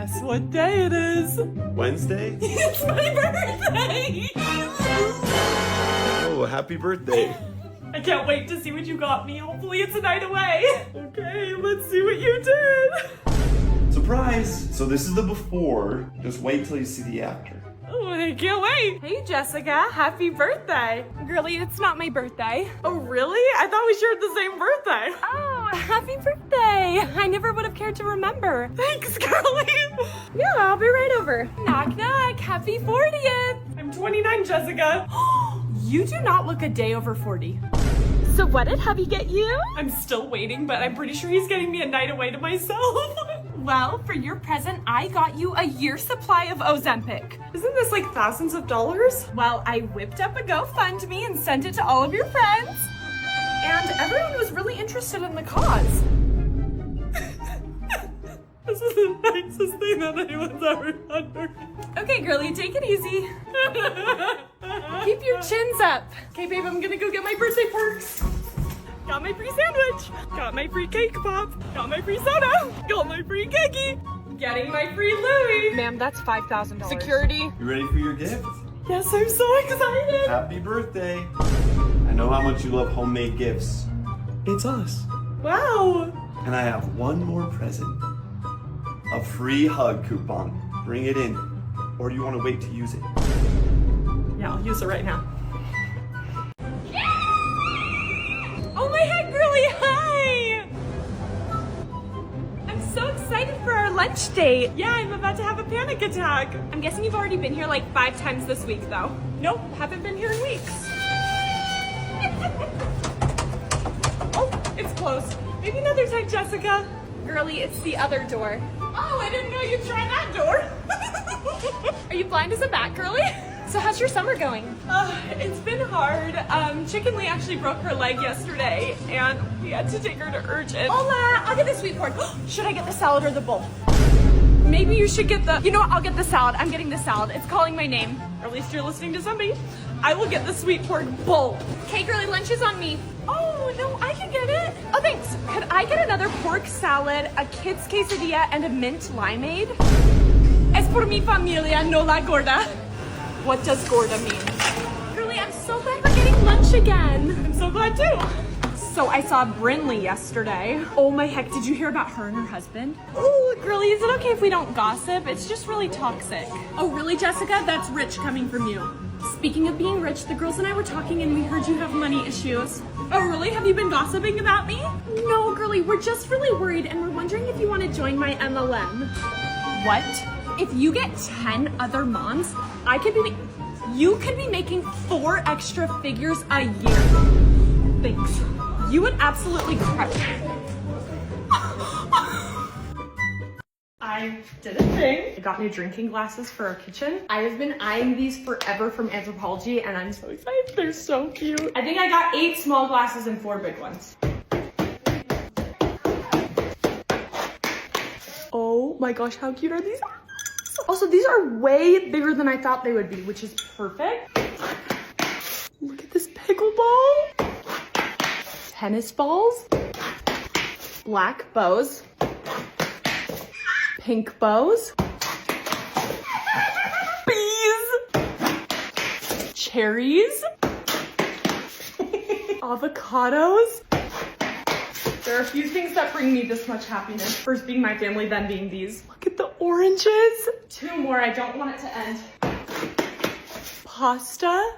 Guess what day it is? Wednesday? It's my birthday! Oh, happy birthday. I can't wait to see what you got me. Hopefully it's a night away. Okay, let's see what you did. Surprise! So this is the before. Just wait till you see the after. Oh, I can't wait. Hey, Jessica, happy birthday. Girlie, it's not my birthday. Oh, really? I thought we shared the same birthday. Oh, happy birthday. I never would have cared to remember. Thanks, girlie. Yeah, I'll be right over. Knock, knock. Happy 40th. I'm 29, Jessica. You do not look a day over 40. So what did hubby get you? I'm still waiting, but I'm pretty sure he's getting me a night away to myself. Well, for your present, I got you a year's supply of Ozempic. Isn't this like thousands of dollars? Well, I whipped up a GoFundMe and sent it to all of your friends. And everyone was really interested in the cause. This is the nicest thing that anyone's ever done for me. Okay, girlie, take it easy. Keep your chins up. Okay, babe, I'm gonna go get my birthday perks. Got my free sandwich. Got my free cake pop. Got my free soda. Got my free cookie. Getting my free Louis. Ma'am, that's $5,000. Security. You ready for your gift? Yes, I'm so excited. Happy birthday. I know how much you love homemade gifts. It's us. Wow. And I have one more present. A free hug coupon. Bring it in. Or do you want to wait to use it? Yeah, I'll use it right now. Oh my heck, girlie, hi! I'm so excited for our lunch date. Yeah, I'm about to have a panic attack. I'm guessing you've already been here like 5 times this week, though. Nope, haven't been here in weeks. Oh, it's closed. Maybe another time, Jessica. Girlie, it's the other door. Oh, I didn't know you'd try that door. Are you blind as a bat, girlie? So how's your summer going? It's been hard. Chicken Lee actually broke her leg yesterday, and we had to take her to urgent. I'll get the sweet corn. Should I get the salad or the bowl? Maybe you should get the... You know what? I'll get the salad. I'm getting the salad. It's calling my name. Or at least you're listening to somebody. I will get the sweet corn bowl. Okay, girlie, lunch is on me. Oh, no, I can get it. Oh, thanks. Could I get another pork salad, a kid's quesadilla, and a mint limeade? Es por mi familia, no la gorda. What does gorda mean? Girlie, I'm so glad we're getting lunch again. I'm so glad too. So I saw Brinley yesterday. Oh my heck, did you hear about her and her husband? Oh, girlie, is it okay if we don't gossip? It's just really toxic. Oh really, Jessica? That's rich coming from you. Speaking of being rich, the girls and I were talking and we heard you have money issues. Oh, really? Have you been gossiping about me? No, girlie, we're just really worried and we're wondering if you want to join my MLM. What? If you get 10 other moms, you could be making 4 extra figures a year. Thanks. You would absolutely crush me. I did a thing. I got new drinking glasses for our kitchen. I have been eyeing these forever from Anthropologie, and I'm so excited. They're so cute. I think I got 8 small glasses and 4 big ones. Oh my gosh, how cute are these? Also, these are way bigger than I thought they would be, which is perfect. Look at this pickleball. Tennis balls. Black bows. Pink bows. Bees. Cherries. Avocados. There are a few things that bring me this much happiness. First being my family, then being these. Look at the oranges. 2 more, I don't want it to end. Pasta.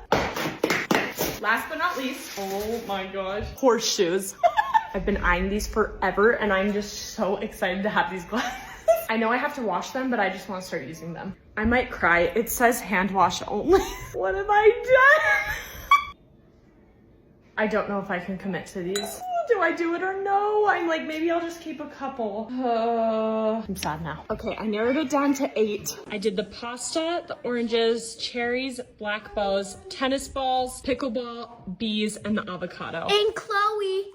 Last but not least, oh my gosh, horseshoes. I've been eyeing these forever and I'm just so excited to have these glasses. I know I have to wash them, but I just want to start using them. I might cry. It says hand wash only. What have I done? I don't know if I can commit to these. Do I do it or no? I'm like, maybe I'll just keep a couple. I'm sad now. Okay, I narrowed it down to 8. I did the pasta, the oranges, cherries, black bows, tennis balls, pickleball, bees, and the avocado. And Chloe.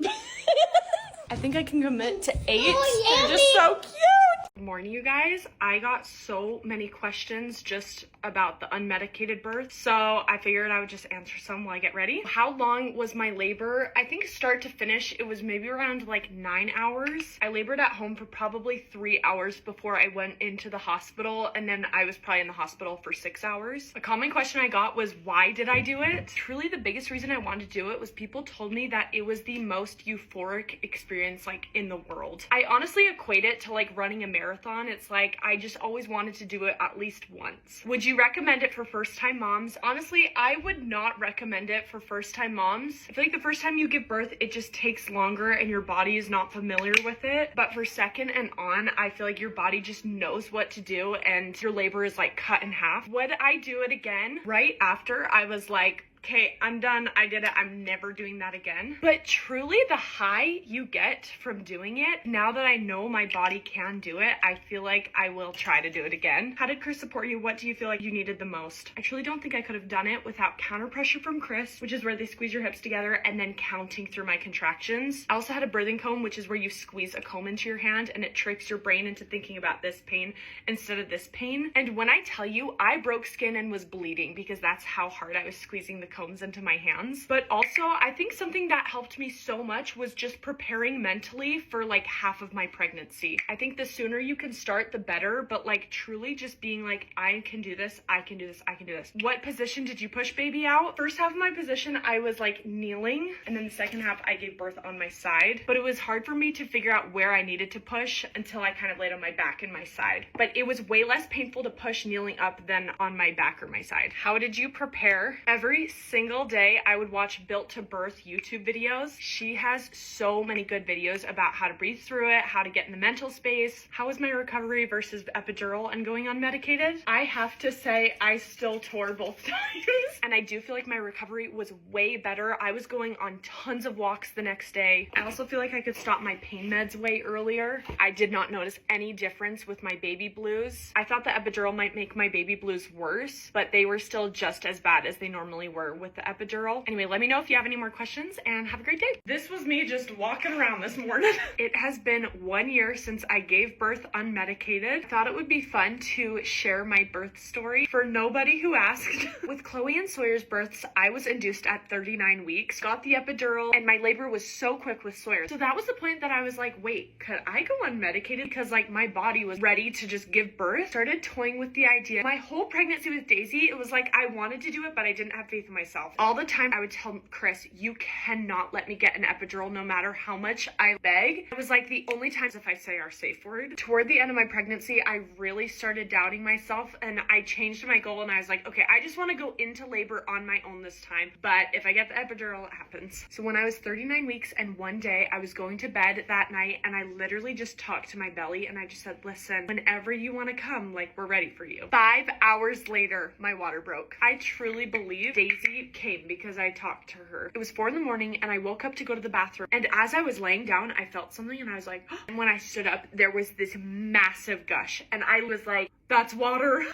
I think I can commit to 8. Oh, yeah, They're just so cute. morning, you guys. I got so many questions just about the unmedicated birth, so I figured I would just answer some while I get ready. How long was my labor? I think start to finish, it was maybe around like 9 hours. I labored at home for probably 3 hours before I went into the hospital, and then I was probably in the hospital for 6 hours. A common question I got was, why did I do it? Truly, the biggest reason I wanted to do it was people told me that it was the most euphoric experience like in the world. I honestly equate it to like running a marathon. It's like I just always wanted to do it at least once. Would you recommend it for first-time moms? Honestly, I would not recommend it for first-time moms. I feel like the first time you give birth, it just takes longer and your body is not familiar with it. But for second and on, I feel like your body just knows what to do and your labor is like cut in half. Would I do it again? Right after, I was like, okay, I'm done. I did it. I'm never doing that again. But truly, the high you get from doing it, now that I know my body can do it, I feel like I will try to do it again. How did Chris support you? What do you feel like you needed the most? I truly don't think I could have done it without counter pressure from Chris, which is where they squeeze your hips together and then counting through my contractions. I also had a birthing comb, which is where you squeeze a comb into your hand and it tricks your brain into thinking about this pain instead of this pain. And when I tell you, I broke skin and was bleeding because that's how hard I was squeezing the combs into my hands. But also, I think something that helped me so much was just preparing mentally for like half of my pregnancy. I think the sooner you can start, the better, but like truly just being like, I can do this, I can do this, I can do this. What position did you push baby out? First half of my position, I was like kneeling, and then the second half, I gave birth on my side. But it was hard for me to figure out where I needed to push until I kind of laid on my back and my side. But it was way less painful to push kneeling up than on my back or my side. How did you prepare? Every single day I would watch Built to Birth YouTube videos. She has so many good videos about how to breathe through it, how to get in the mental space. How was my recovery versus epidural and going unmedicated? I have to say I still tore both times. And I do feel like my recovery was way better. I was going on tons of walks the next day. I also feel like I could stop my pain meds way earlier. I did not notice any difference with my baby blues. I thought the epidural might make my baby blues worse, but they were still just as bad as they normally were with the epidural. Anyway, let me know if you have any more questions and have a great day. This was me just walking around this morning. It has been 1 year since I gave birth unmedicated. I thought it would be fun to share my birth story for nobody who asked. With Chloe and Sawyer's births, I was induced at 39 weeks, got the epidural, and my labor was so quick with Sawyer. So that was the point that I was like, wait, could I go unmedicated? Because like my body was ready to just give birth. Started toying with the idea. My whole pregnancy with Daisy, it was like I wanted to do it, but I didn't have faith in myself. All the time I would tell Chris, you cannot let me get an epidural no matter how much I beg. It was like the only times if I say our safe word. Toward the end of my pregnancy, I really started doubting myself and I changed my goal and I was like, okay, I just want to go into labor on my own this time. But if I get the epidural, it happens. So when I was 39 weeks and one day I was going to bed that night and I literally just talked to my belly and I just said, listen, whenever you want to come, like we're ready for you. 5 hours later, my water broke. I truly believe Daisy came because I talked to her. It was 4 in the morning and I woke up to go to the bathroom. And as I was laying down, I felt something and I was like, and when I stood up, there was this massive gush. And I was like, that's water.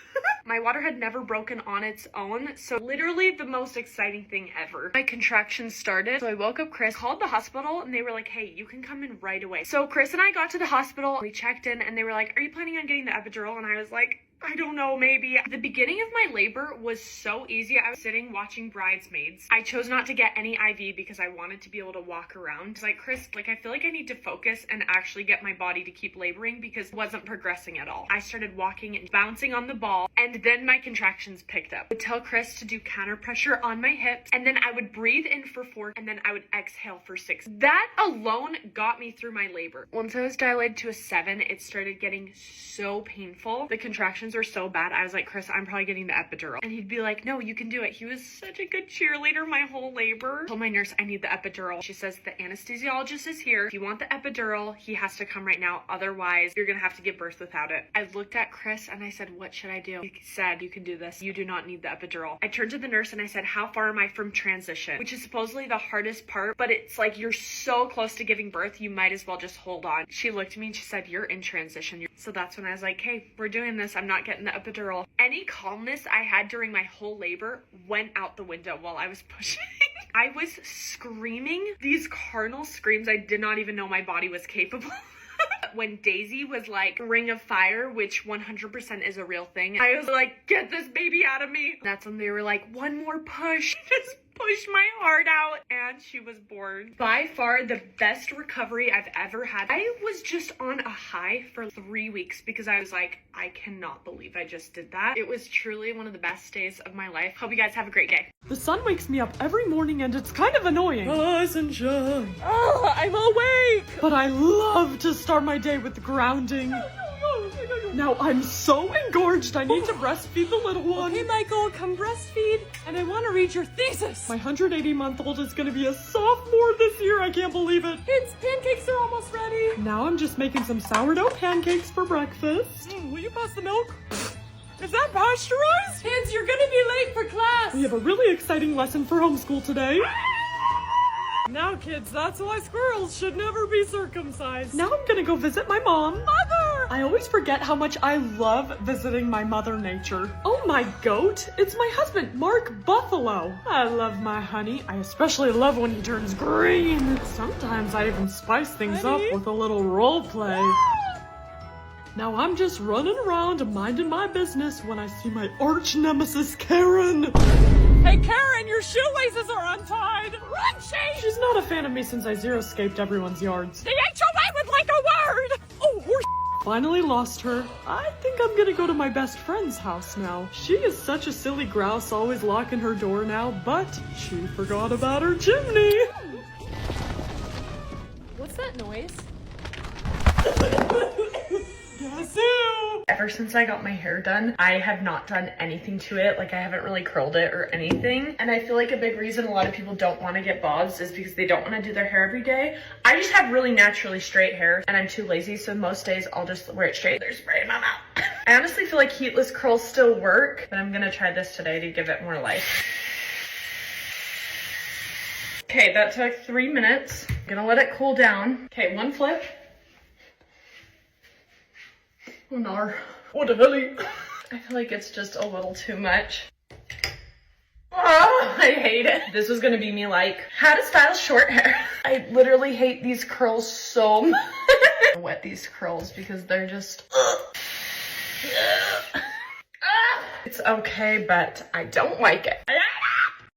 My water had never broken on its own. So literally the most exciting thing ever. My contractions started. So I woke up Chris, called the hospital and they were like, hey, you can come in right away. So Chris and I got to the hospital. We checked in and they were like, are you planning on getting the epidural? And I was like, I don't know, maybe. The beginning of my labor was so easy. I was sitting watching Bridesmaids. I chose not to get any IV because I wanted to be able to walk around. It's like, Chris, like I feel like I need to focus and actually get my body to keep laboring because it wasn't progressing at all. I started walking and bouncing on the ball and then my contractions picked up. I would tell Chris to do counter pressure on my hips and then I would breathe in for 4 and then I would exhale for 6. That alone got me through my labor. Once I was dilated to a 7, it started getting so painful. The contractions were so bad. I was like, Chris, I'm probably getting the epidural. And he'd be like, no, you can do it. He was such a good cheerleader my whole labor. I told my nurse I need the epidural. She says the anesthesiologist is here. If you want the epidural, he has to come right now. Otherwise, you're gonna have to give birth without it. I looked at Chris and I said, what should I do? He said, you can do this. You do not need the epidural. I turned to the nurse and I said, how far am I from transition? Which is supposedly the hardest part, but it's like you're so close to giving birth, you might as well just hold on. She looked at me and she said, you're in transition. So that's when I was like, hey, we're doing this. I'm not getting the epidural. Any calmness I had during my whole labor went out the window while I was pushing. I was screaming these carnal screams I did not even know my body was capable. when Daisy was like Ring of Fire, which 100% is a real thing. I was like, get this baby out of me. That's when they were like, one more push. Just push my heart out, and she was born. By far the best recovery I've ever had. I was just on a high for 3 weeks because I was like, I cannot believe I just did that. It was truly one of the best days of my life. Hope you guys have a great day. The sun wakes me up every morning and it's kind of annoying. Rise and shine. Oh, I'm awake. But I love to start my day with grounding. Now I'm so engorged, I need to breastfeed the little one. Hey, Michael, come breastfeed. And I want to read your thesis. My 180-month-old is gonna be a sophomore this year, I can't believe it. Kids, pancakes are almost ready. Now I'm just making some sourdough pancakes for breakfast. Will you pass the milk? Is that pasteurized? Kids, you're gonna be late for class. We have a really exciting lesson for homeschool today. Now, kids, that's why squirrels should never be circumcised. Now I'm gonna go visit my mom. Mother! I always forget how much I love visiting my mother nature. Oh, my goat. It's my husband, Mark Buffalo. I love my honey. I especially love when he turns green. Sometimes I even spice things up with a little role play. Now I'm just running around minding my business when I see my arch nemesis, Karen. Hey, Karen, your shoelaces are untied. Run, Shane! She's not a fan of me since I zero-scaped everyone's yards. The HOA would like a word. Oh, horse. Finally lost her. I think I'm gonna go to my best friend's house now. She is such a silly grouse, always locking her door now, but she forgot about her chimney. What's that noise? Yazoo! Ever since I got my hair done, I have not done anything to it. Like, I haven't really curled it or anything. And I feel like a big reason a lot of people don't want to get bobs is because they don't want to do their hair every day. I just have really naturally straight hair and I'm too lazy, so most days I'll just wear it straight. They're spraying them out. I honestly feel like heatless curls still work, but I'm gonna try this today to give it more life. Okay, that took 3 minutes. I'm gonna let it cool down. Okay, one flip. Oh no. What the hell? I feel like it's just a little too much. Oh, I hate it. This was gonna be me like, how to style short hair. I literally hate these curls so much. I wet these curls because they're just... It's okay, but I don't like it. I